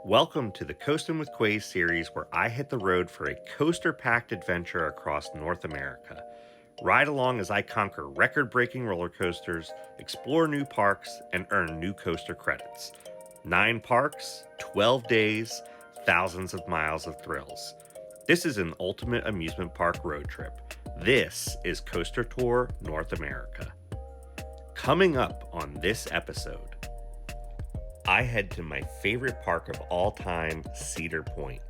Welcome to the Coastin With Quayz series, where I hit the road for a coaster-packed adventure across North America. Ride along as I conquer record-breaking roller coasters, explore new parks, and earn new coaster credits. 9 parks, 12 days, thousands of miles of thrills. This is an ultimate amusement park road trip. This is Coaster Tour North America. Coming up on this episode, I head to my favorite park of all time, Cedar Point.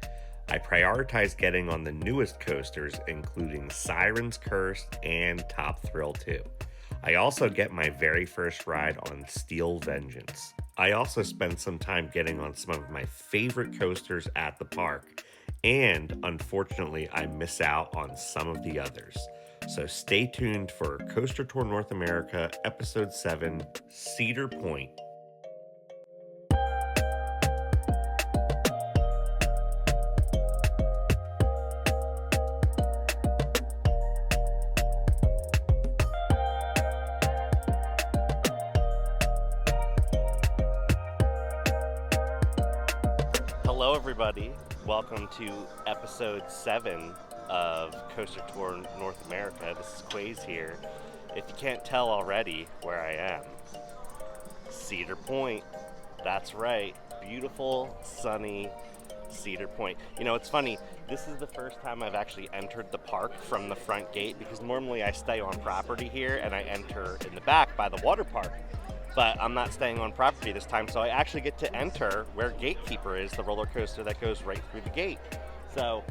I prioritize getting on the newest coasters, including Siren's Curse and Top Thrill 2. I also get my very first ride on Steel Vengeance. I also spend some time getting on some of my favorite coasters at the park, and unfortunately, I miss out on some of the others. So stay tuned for Coaster Tour North America, Episode 7, Cedar Point. Hello everybody, welcome to episode 7 of Coaster Tour North America. This is Quayz here. If you can't tell already where I am, Cedar Point. That's right, beautiful, sunny Cedar Point. You know, it's funny, this is the first time I've actually entered the park from the front gate, because normally I stay on property here and I enter in the back by the water park. But I'm not staying on property this time, so I actually get to enter where Gatekeeper is, the roller coaster that goes right through the gate. So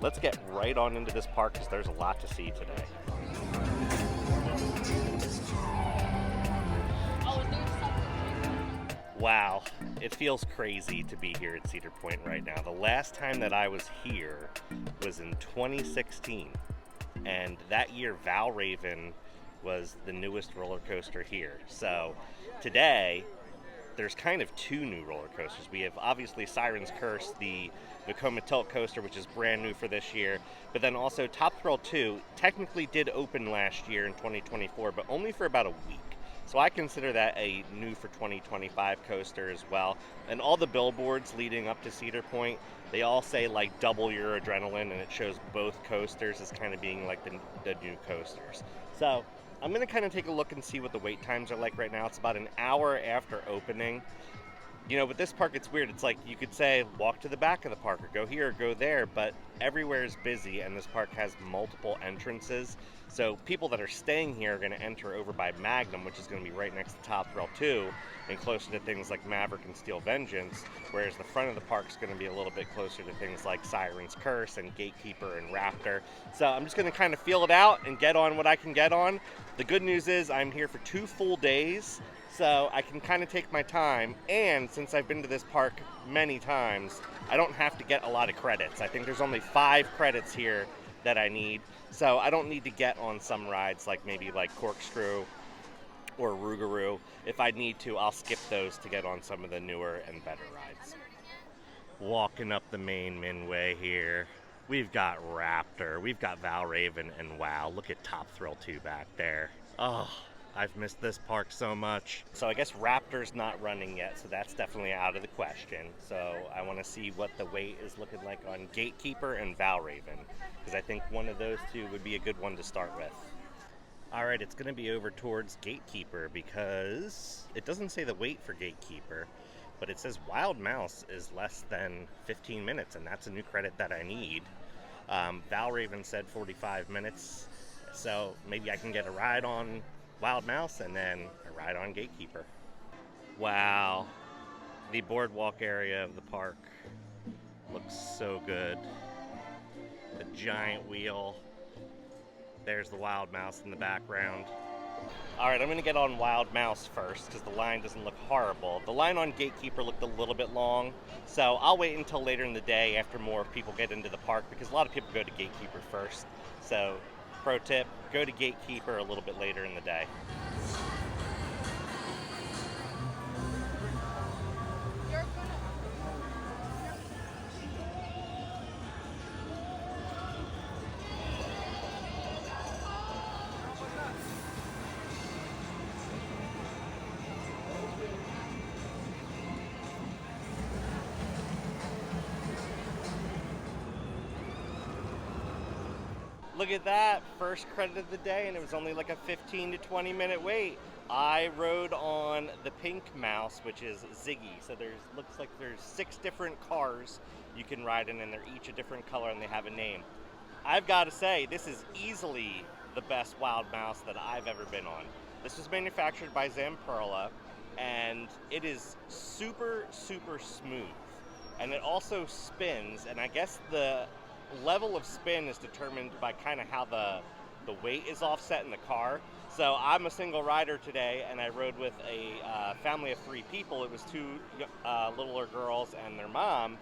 let's get right on into this park, because there's a lot to see today. Wow, it feels crazy to be here at Cedar Point right now. The last time that I was here was in 2016, and that year Valravn was the newest roller coaster here. So today there's kind of 2 new roller coasters. We have obviously Siren's Curse, the Vekoma Tilt coaster, which is brand new for this year, but then also Top Thrill 2 technically did open last year in 2024, but only for about a week. So I consider that a new for 2025 coaster as well. And all the billboards leading up to Cedar Point, they all say like double your adrenaline, and it shows both coasters as kind of being like the new coasters. So I'm going to kind of take a look and see what the wait times are like right now. It's about an hour after opening. You know, with this park, it's weird. It's like you could say, walk to the back of the park, or go here, or go there, but everywhere is busy, and this park has multiple entrances. So people that are staying here are going to enter over by Magnum, which is going to be right next to Top Thrill 2, and closer to things like Maverick and Steel Vengeance, whereas the front of the park is going to be a little bit closer to things like Siren's Curse and Gatekeeper and Raptor. So I'm just going to kind of feel it out and get on what I can get on. The good news is I'm here for 2 full days, so I can kind of take my time, and since I've been to this park many times, I don't have to get a lot of credits. I think there's only 5 credits here that I need, so I don't need to get on some rides like maybe like Corkscrew or Rougarou. If I need to, I'll skip those to get on some of the newer and better rides. Walking up the main Minway here, we've got Raptor, we've got Valravn, and wow, look at Top Thrill 2 back there. Oh, I've missed this park so much. So I guess Raptor's not running yet, so that's definitely out of the question. So I want to see what the wait is looking like on Gatekeeper and Valravn, because I think one of those 2 would be a good one to start with. Alright, it's going to be over towards Gatekeeper, because it doesn't say the wait for Gatekeeper, but it says Wild Mouse is less than 15 minutes, and that's a new credit that I need. Valravn said 45 minutes, so maybe I can get a ride on Wild Mouse and then a ride on Gatekeeper. Wow, the boardwalk area of the park looks so good. The giant wheel. There's the Wild Mouse in the background. Alright, I'm going to get on Wild Mouse first, because the line doesn't look horrible. The line on Gatekeeper looked a little bit long, so I'll wait until later in the day after more people get into the park, because a lot of people go to Gatekeeper first. So, pro tip, go to Gatekeeper a little bit later in the day. Look at that, first credit of the day, and it was only like a 15 to 20 minute wait. I rode on the pink mouse, which is Ziggy. So looks like there's 6 different cars you can ride in, and they're each a different color and they have a name. I've got to say, this is easily the best wild mouse that I've ever been on. This was manufactured by Zamperla, and it is super, super smooth. And it also spins, and I guess the level of spin is determined by kind of how the weight is offset in the car. So I'm a single rider today, and I rode with a family of 3 people. It was 2 littler girls and their mom,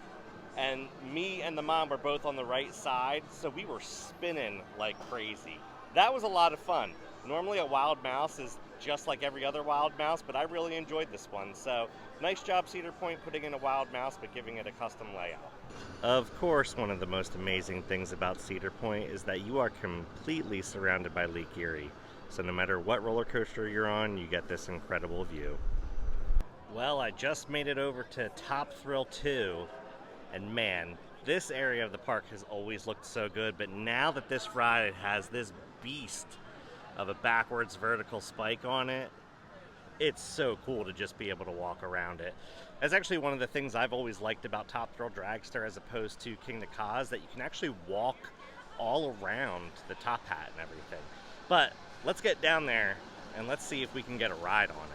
and me and the mom were both on the right side, so we were spinning like crazy. That was a lot of fun. Normally a wild mouse is just like every other wild mouse, but I really enjoyed this one. So nice job, Cedar Point, putting in a wild mouse, but giving it a custom layout. Of course, one of the most amazing things about Cedar Point is that you are completely surrounded by Lake Erie. So no matter what roller coaster you're on, you get this incredible view. Well, I just made it over to Top Thrill 2, and man, this area of the park has always looked so good, but now that this ride has this beast of a backwards vertical spike on it, it's so cool to just be able to walk around it. That's actually one of the things I've always liked about Top Thrill Dragster as opposed to King of Quayz, that you can actually walk all around the top hat and everything. But let's get down there and let's see if we can get a ride on it.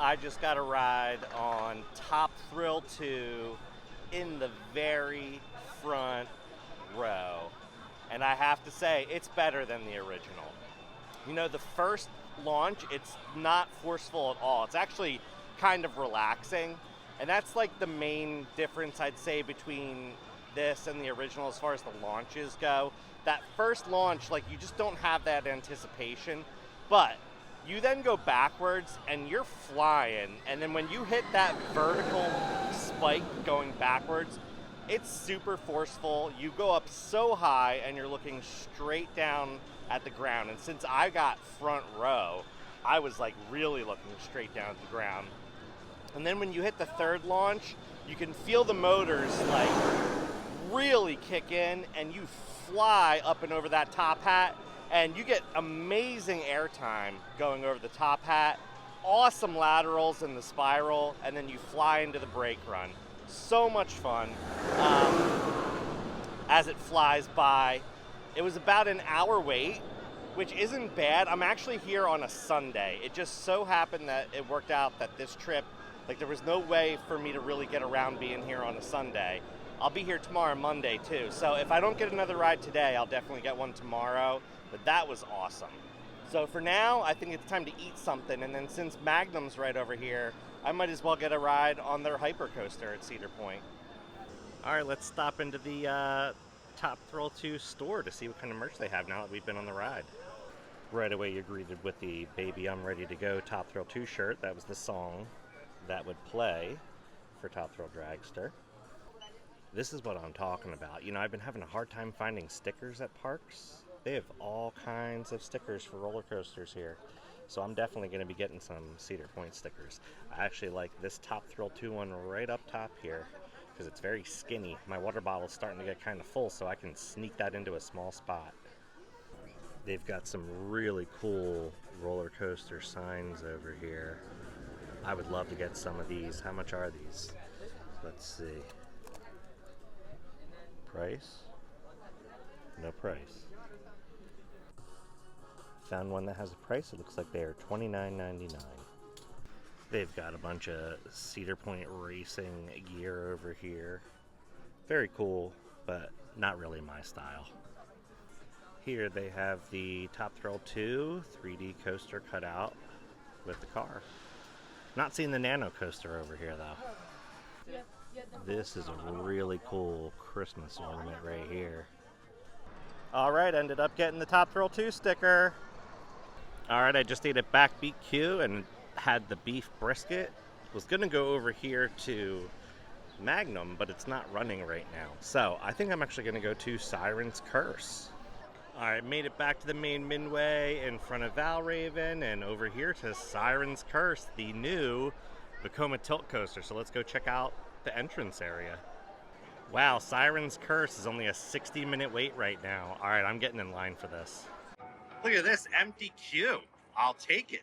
I just got a ride on Top Thrill 2 in the very front row. And I have to say, it's better than the original. You know, the first launch, it's not forceful at all. It's actually kind of relaxing. And that's like the main difference, I'd say, between this and the original as far as the launches go. That first launch, like, you just don't have that anticipation. But you then go backwards and you're flying, and then when you hit that vertical spike going backwards, it's super forceful. You go up so high and you're looking straight down at the ground. And since I got front row, I was like really looking straight down at the ground. And then when you hit the third launch, you can feel the motors like really kick in, and you fly up and over that top hat. And you get amazing airtime going over the top hat, awesome laterals in the spiral, and then you fly into the brake run. So much fun as it flies by. It was about an hour wait, which isn't bad. I'm actually here on a Sunday. It just so happened that it worked out that this trip, like, there was no way for me to really get around being here on a Sunday. I'll be here tomorrow, Monday, too. So if I don't get another ride today, I'll definitely get one tomorrow. But that was awesome. So for now, I think it's time to eat something. And then since Magnum's right over here, I might as well get a ride on their hyper coaster at Cedar Point. All right, let's stop into the Top Thrill 2 store to see what kind of merch they have now that we've been on the ride. Right away, you're greeted with the Baby I'm Ready to Go Top Thrill 2 shirt. That was the song that would play for Top Thrill Dragster. This is what I'm talking about. You know, I've been having a hard time finding stickers at parks. They have all kinds of stickers for roller coasters here. So I'm definitely going to be getting some Cedar Point stickers. I actually like this Top Thrill 2 one right up top here because it's very skinny. My water bottle's starting to get kind of full, so I can sneak that into a small spot. They've got some really cool roller coaster signs over here. I would love to get some of these. How much are these? Let's see. Price? no price. Found one that has a price. It looks like they are $29.99. They've got a bunch of Cedar Point racing gear over here. Very cool, but not really my style. Here they have the Top Thrill 2 3D coaster cut out with the car. Not seeing the Nano coaster over here though. This is a really cool Christmas ornament right here. Alright, ended up getting the Top Thrill 2 sticker. Alright, I just ate at Backbeat Q and had the beef brisket. Was gonna go over here to Magnum, but it's not running right now. So I think I'm actually gonna go to Siren's Curse. Alright, made it back to the main Midway in front of Valraven and over here to Siren's Curse, the new Vekoma tilt coaster. So let's go check out the entrance area. Wow, Siren's Curse is only a 60-minute wait right now. Alright, I'm getting in line for this. Look at this empty queue. I'll take it.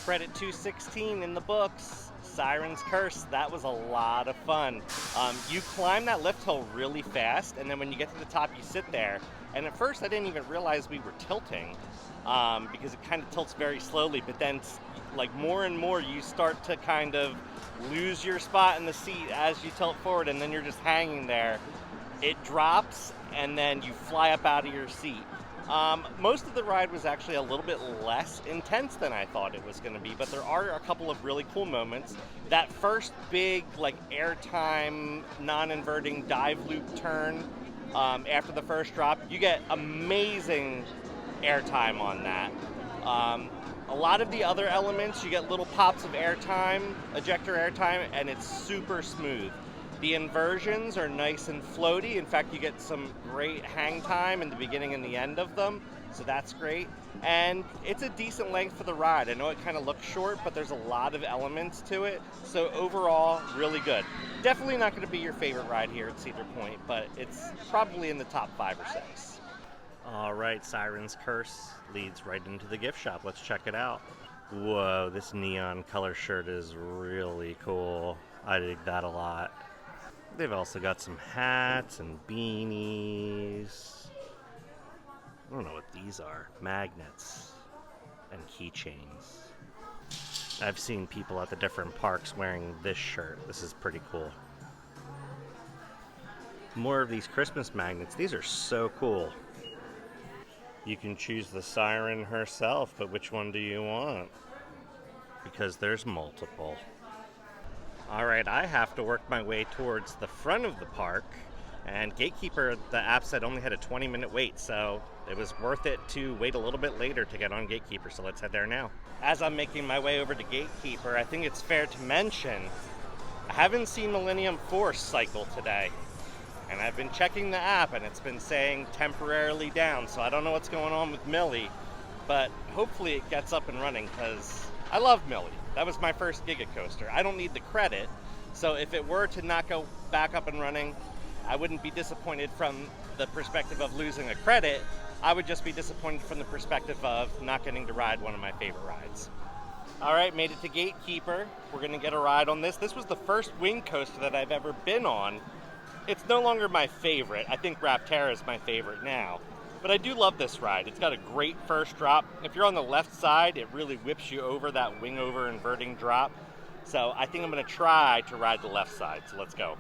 Credit 216 in the books. Siren's Curse, that was a lot of fun. You climb that lift hill really fast, and then when you get to the top, you sit there. And at first, I didn't even realize we were tilting because it kind of tilts very slowly. But then, like more and more, you start to kind of lose your spot in the seat as you tilt forward, and then you're just hanging there. It drops, and then you fly up out of your seat. Most of the ride was actually a little bit less intense than I thought it was going to be, but there are a couple of really cool moments. That first big, like, airtime, non-inverting dive loop turn after the first drop, you get amazing airtime on that. A lot of the other elements, you get little pops of airtime, ejector airtime, and it's super smooth. The inversions are nice and floaty. In fact, you get some great hang time in the beginning and the end of them, so that's great. And it's a decent length for the ride. I know it kind of looks short, but there's a lot of elements to it, so overall, really good. Definitely not going to be your favorite ride here at Cedar Point, but it's probably in the top 5 or 6. All right, Siren's Curse leads right into the gift shop. Let's check it out. Whoa, this neon color shirt is really cool. I dig that a lot. They've also got some hats and beanies. I don't know what these are. Magnets and keychains. I've seen people at the different parks wearing this shirt. This is pretty cool. More of these Christmas magnets. These are so cool. You can choose the Siren herself, but which one do you want? Because there's multiple. Alright, I have to work my way towards the front of the park, and Gatekeeper, the app said, only had a 20-minute wait, so it was worth it to wait a little bit later to get on Gatekeeper, so let's head there now. As I'm making my way over to Gatekeeper, I think it's fair to mention, I haven't seen Millennium Force cycle today, and I've been checking the app, and it's been saying temporarily down, so I don't know what's going on with Millie, but hopefully it gets up and running, because I love Millie. That was my first Giga Coaster. I don't need the credit, so if it were to not go back up and running, I wouldn't be disappointed from the perspective of losing a credit. I would just be disappointed from the perspective of not getting to ride one of my favorite rides. All right, made it to Gatekeeper. We're gonna get a ride on this. This was the first wing coaster that I've ever been on. It's no longer my favorite. I think Rapterra is my favorite now. But I do love this ride. It's got a great first drop. If you're on the left side, it really whips you over that wing over inverting drop. So I think I'm gonna try to ride the left side, so let's go.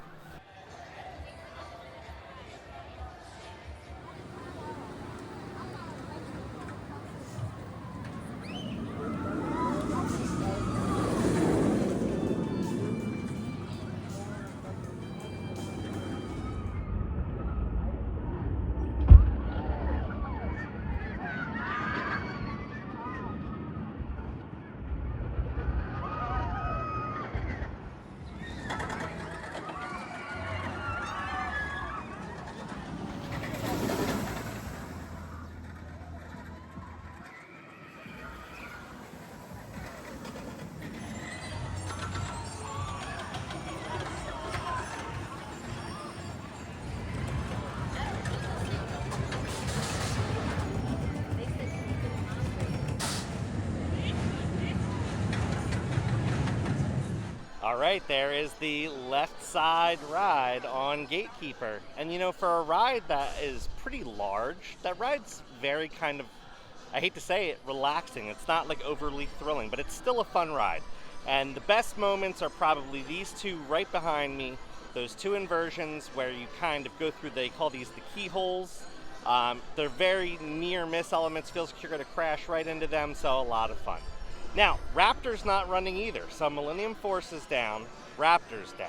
All right, there is the left side ride on Gatekeeper. And you know, for a ride that is pretty large, that ride's very kind of, I hate to say it, relaxing. It's not like overly thrilling, but it's still a fun ride. And the best moments are probably these two right behind me, those two inversions where you kind of go through, they call these the keyholes. They're very near miss elements, feels like you're going to crash right into them, so a lot of fun. Now, Raptor's not running either, so Millennium Force is down, Raptor's down.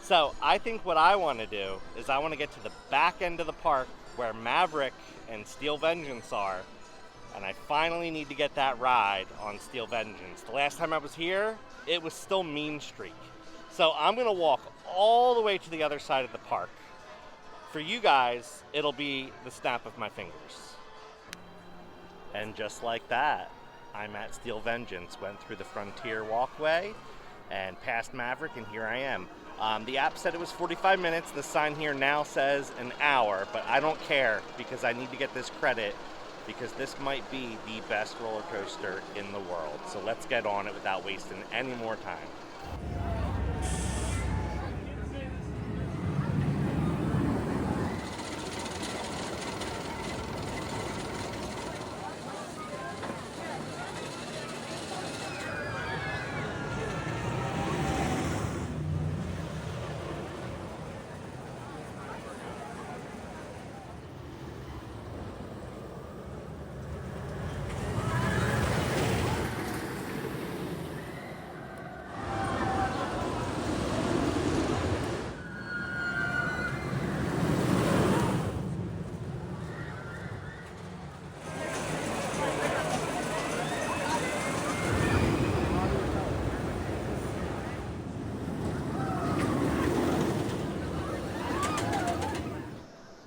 So I think what I want to do is I want to get to the back end of the park where Maverick and Steel Vengeance are, and I finally need to get that ride on Steel Vengeance. The last time I was here, it was still Mean Streak. So I'm going to walk all the way to the other side of the park. For you guys, it'll be the snap of my fingers. And just like that, I'm at Steel Vengeance, went through the Frontier walkway and past Maverick, and here I am. The app said it was 45 minutes. The sign here now says an hour, but I don't care because I need to get this credit because this might be the best roller coaster in the world. So let's get on it without wasting any more time.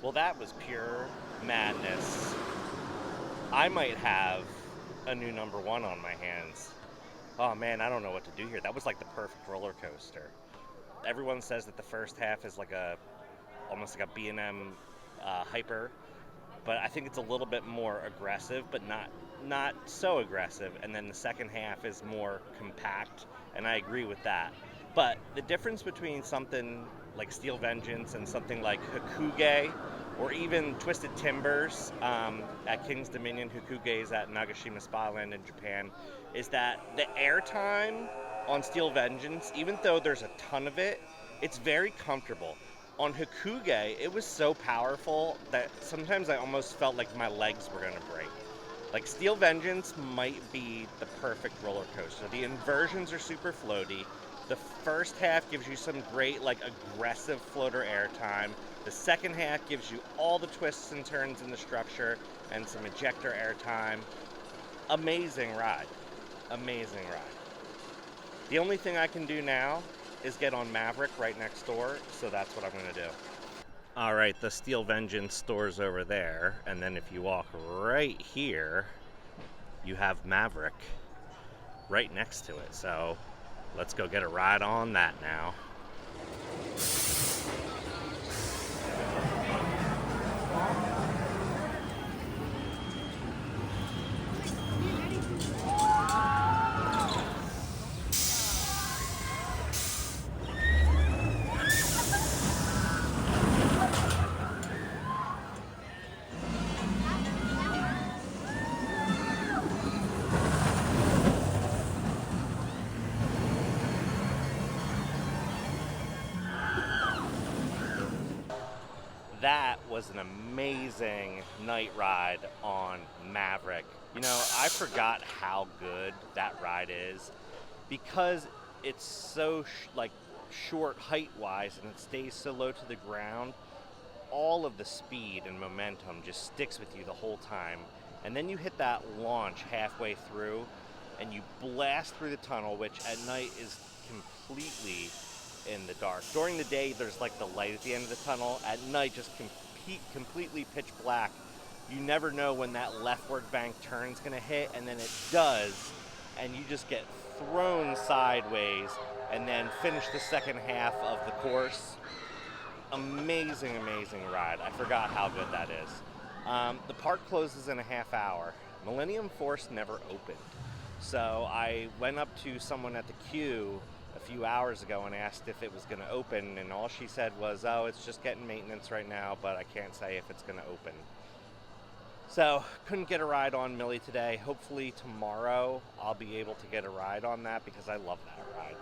Well, that was pure madness. I might have a new number one on my hands. Oh man, I don't know what to do here. That was like the perfect roller coaster. Everyone says that the first half is like almost like a B&M hyper, but I think it's a little bit more aggressive, but not so aggressive. And then the second half is more compact, and I agree with that. But the difference between something like Steel Vengeance and something like Hakuge, or even Twisted Timbers at King's Dominion, Hakuge is at Nagashima Spa Land in Japan, is that the airtime on Steel Vengeance, even though there's a ton of it, it's very comfortable. On Hakuge, it was so powerful that sometimes I almost felt like my legs were going to break. Like, Steel Vengeance might be the perfect roller coaster. The inversions are super floaty. The first half gives you some great, like, aggressive floater airtime. The second half gives you all the twists and turns in the structure and some ejector airtime. Amazing ride. Amazing ride. The only thing I can do now is get on Maverick right next door, so that's what I'm going to do. All right, the Steel Vengeance store's over there, and then if you walk right here, you have Maverick right next to it. So let's go get a ride on that now. That was an amazing night ride on Maverick. You know, I forgot how good that ride is because it's so short height-wise and it stays so low to the ground. All of the speed and momentum just sticks with you the whole time. And then you hit that launch halfway through and you blast through the tunnel, which at night is completely in the dark. During the day, there's like the light at the end of the tunnel. At night, just completely pitch black. You never know when that leftward bank turn's gonna hit, and then it does, and you just get thrown sideways and then finish the second half of the course. Amazing, amazing ride. I forgot how good that is. The park closes in a half hour. Millennium Force never opened. So I went up to someone at the queue a few hours ago and asked if it was going to open, and all she said was, oh, it's just getting maintenance right now, but I can't say if it's going to open. So couldn't get a ride on Millie today. Hopefully tomorrow I'll be able to get a ride on that because I love that ride.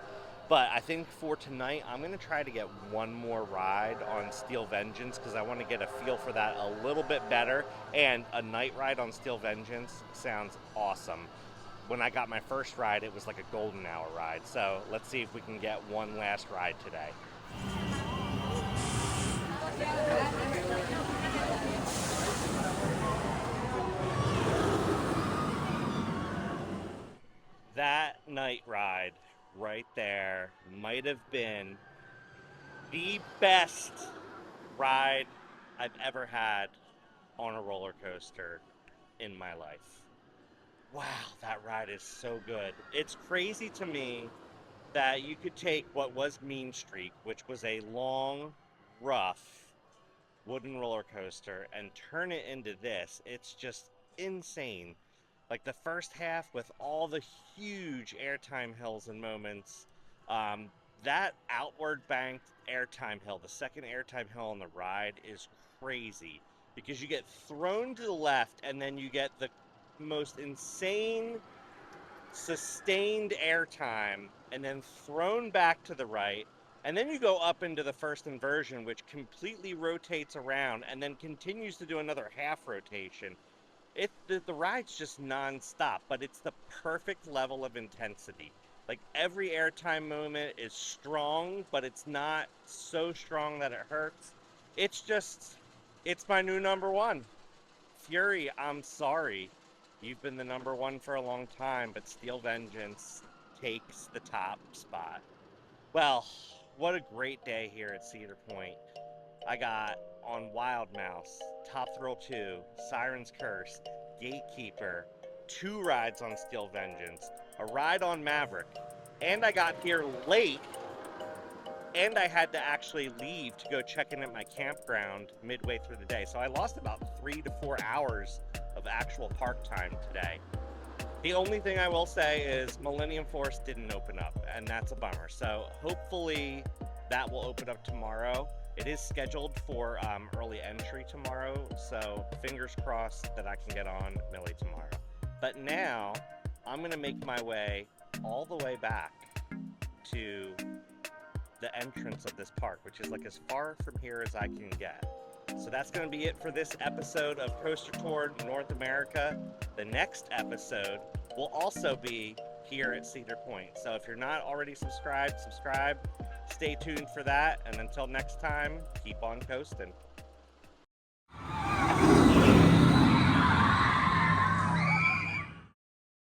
But I think for tonight I'm going to try to get one more ride on Steel Vengeance because I want to get a feel for that a little bit better. And a night ride on Steel Vengeance sounds awesome. When I got my first ride, it was like a golden hour ride. So let's see if we can get one last ride today. That night ride right there might have been the best ride I've ever had on a roller coaster in my life. Wow, that ride is so good. It's crazy to me that you could take what was Mean Street, which was a long, rough wooden roller coaster, and turn it into this. It's just insane. Like the first half with all the huge airtime hills and moments, that outward banked airtime hill, the second airtime hill on the ride, is crazy because you get thrown to the left and then you get the most insane sustained airtime and then thrown back to the right, and then you go up into the first inversion, which completely rotates around and then continues to do another half rotation. The ride's just non-stop, but it's the perfect level of intensity. Like every airtime moment is strong, but it's not so strong that it hurts. It's my new number one. Fury, I'm sorry. You've been the number one for a long time, but Steel Vengeance takes the top spot. Well, what a great day here at Cedar Point. I got on Wild Mouse, Top Thrill 2, Siren's Curse, Gatekeeper, 2 rides on Steel Vengeance, a ride on Maverick, and I got here late, and I had to actually leave to go check in at my campground midway through the day. So I lost about 3 to 4 hours of actual park time today. The only thing I will say is Millennium Force didn't open up, and that's a bummer. So hopefully that will open up tomorrow. It is scheduled for early entry tomorrow, so fingers crossed that I can get on Millie tomorrow. But now I'm gonna make my way all the way back to the entrance of this park, which is like as far from here as I can get. So that's going to be it for this episode of Coaster Tour North America. The next episode will also be here at Cedar Point. So if you're not already subscribed, subscribe. Stay tuned for that. And until next time, keep on coasting.